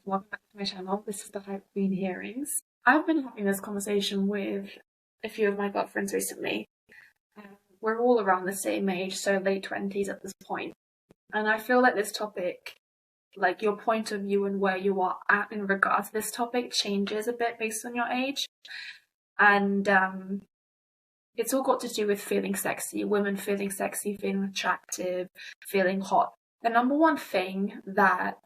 welcome back to my channel. This is the Hype Queen Hearings. I've been having this conversation with a few of my girlfriends recently. We're all around the same age, so late 20s at this point. And I feel like this topic, like your point of view and where you are at in regards to this topic changes a bit based on your age. And it's all got to do with feeling sexy, women feeling sexy, feeling attractive, feeling hot. The number one thing that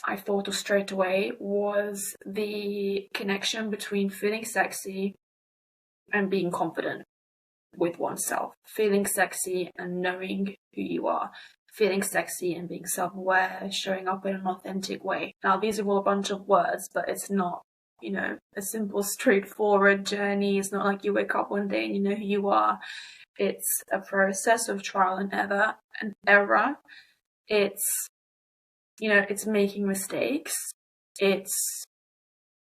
I thought of straight away was the connection between feeling sexy and being confident with oneself. Feeling sexy and knowing who you are. Feeling sexy and being self-aware, showing up in an authentic way. Now, these are all a bunch of words, but it's not, a simple, straightforward journey. It's not like you wake up one day and you know who you are. It's a process of trial and error. It's making mistakes. It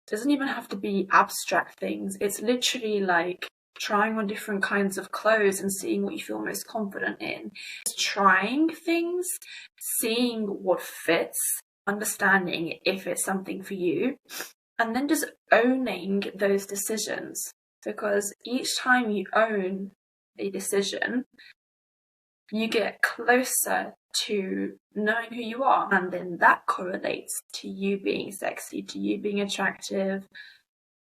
doesn't even have to be abstract things. It's literally like trying on different kinds of clothes and seeing what you feel most confident in. It's trying things, seeing what fits, understanding if it's something for you, and then just owning those decisions. Because each time you own a decision, you get closer to knowing who you are, and then that correlates to you being sexy, to you being attractive,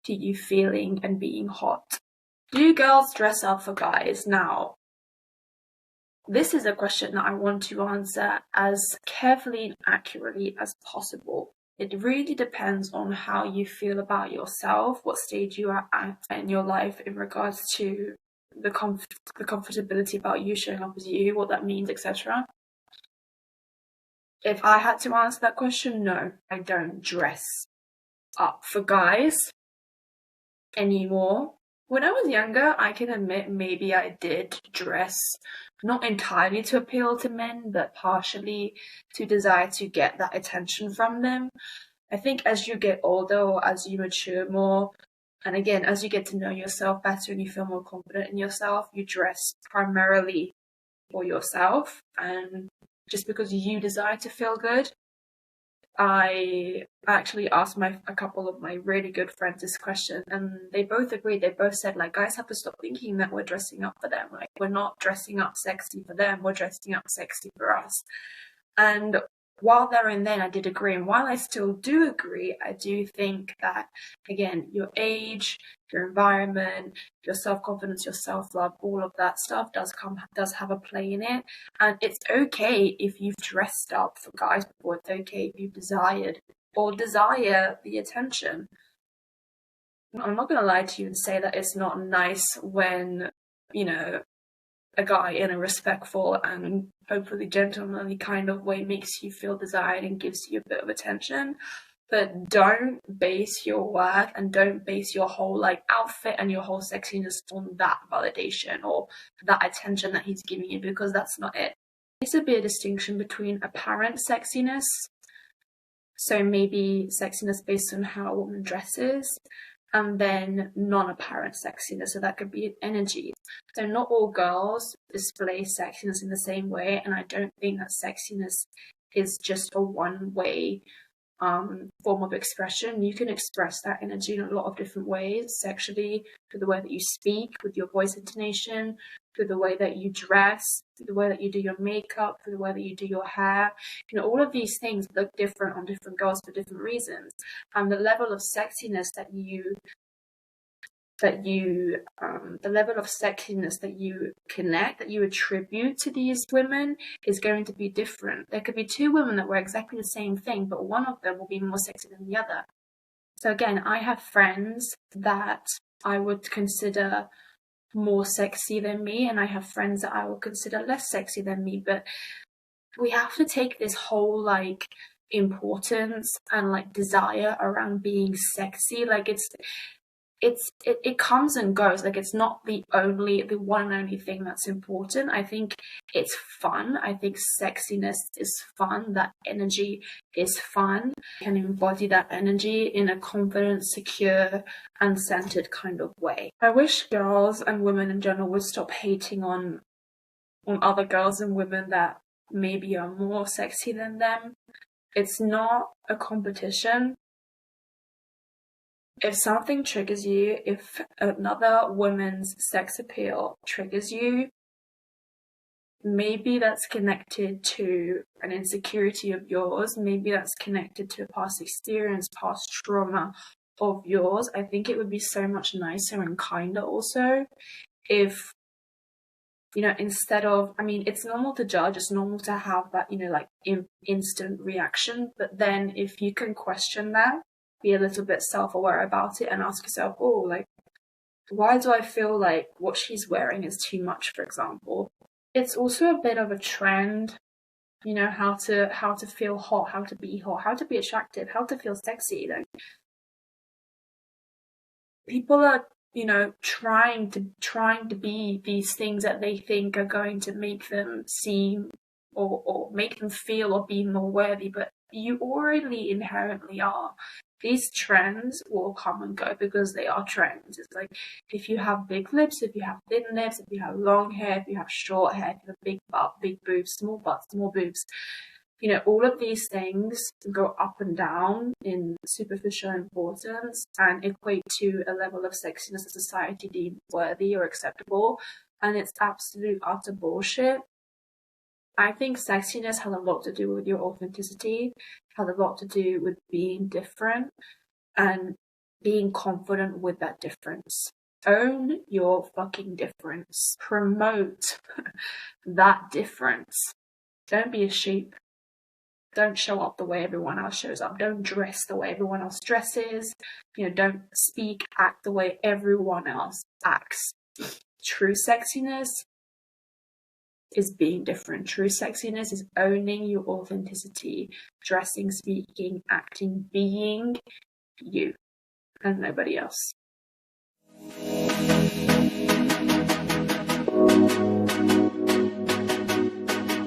to you feeling and being hot. Do girls dress up for guys? Now, this is a question that I want to answer as carefully and accurately as possible. It really depends on how you feel about yourself, what stage you are at in your life in regards to the comfortability about you showing up as you, what that means, etc. If I had to answer that question, no, I don't dress up for guys anymore. When I was younger, I can admit maybe I did dress not entirely to appeal to men, but partially to desire to get that attention from them. I think as you get older or as you mature more, and again, as you get to know yourself better and you feel more confident in yourself, you dress primarily for yourself and just because you desire to feel good. I actually asked a couple of my really good friends this question, and they both agreed. They both said, like, guys have to stop thinking that we're dressing up for them. Like, we're not dressing up sexy for them, we're dressing up sexy for us. And while there and then I did agree, and while I still do agree, I do think that, again, your age, your environment, your self-confidence, your self-love, all of that stuff does have a play in it. And it's okay if you've dressed up for guys before. It's okay if you've desire the attention. I'm not going to lie to you and say that it's not nice when, a guy in a respectful and hopefully gentlemanly kind of way makes you feel desired and gives you a bit of attention. But don't base your worth and don't base your whole outfit and your whole sexiness on that validation or that attention that he's giving you, because that's not it. There's a bit of distinction between apparent sexiness, so maybe sexiness based on how a woman dresses, and then non-apparent sexiness, so that could be energy. So not all girls display sexiness in the same way, and I don't think that sexiness is just a one-way form of expression. You can express that energy in a lot of different ways, sexually, through the way that you speak, with your voice intonation, through the way that you dress, through the way that you do your makeup, through the way that you do your hair. All of these things look different on different girls for different reasons. And the level of sexiness that you connect, that you attribute to these women is going to be different. There could be two women that wear exactly the same thing, but one of them will be more sexy than the other. So again, I have friends that I would consider more sexy than me, and I have friends that I would consider less sexy than me, but we have to take this whole importance and desire around being sexy, it comes and goes. It's not the one and only thing that's important. I think it's fun. I think sexiness is fun. That energy is fun. You can embody that energy in a confident, secure, and centered kind of way. I wish girls and women in general would stop hating on other girls and women that maybe are more sexy than them. It's not a competition. If something triggers you, if another woman's sex appeal triggers you, maybe that's connected to an insecurity of yours. Maybe that's connected to a past experience, past trauma of yours. I think it would be so much nicer and kinder also if, instead of, it's normal to judge, it's normal to have that, like instant reaction. But then if you can question that, be a little bit self-aware about it and ask yourself, oh, like, why do I feel like what she's wearing is too much, for example? It's also a bit of a trend, how to feel hot, how to be attractive, how to feel sexy. Like, people are, trying to be these things that they think are going to make them seem or make them feel or be more worthy, but you already inherently are. These trends will come and go because they are trends. It's like, if you have big lips, if you have thin lips, if you have long hair, if you have short hair, if you have a big butt, big boobs, small boobs, all of these things go up and down in superficial importance and equate to a level of sexiness that society deems worthy or acceptable. And it's absolute utter bullshit. I think sexiness has a lot to do with your authenticity, has a lot to do with being different and being confident with that difference. Own your fucking difference. Promote that difference. Don't be a sheep. Don't show up the way everyone else shows up. Don't dress the way everyone else dresses. Don't speak, act the way everyone else acts. True sexiness is being different. True sexiness is owning your authenticity, dressing, speaking, acting, being you and nobody else.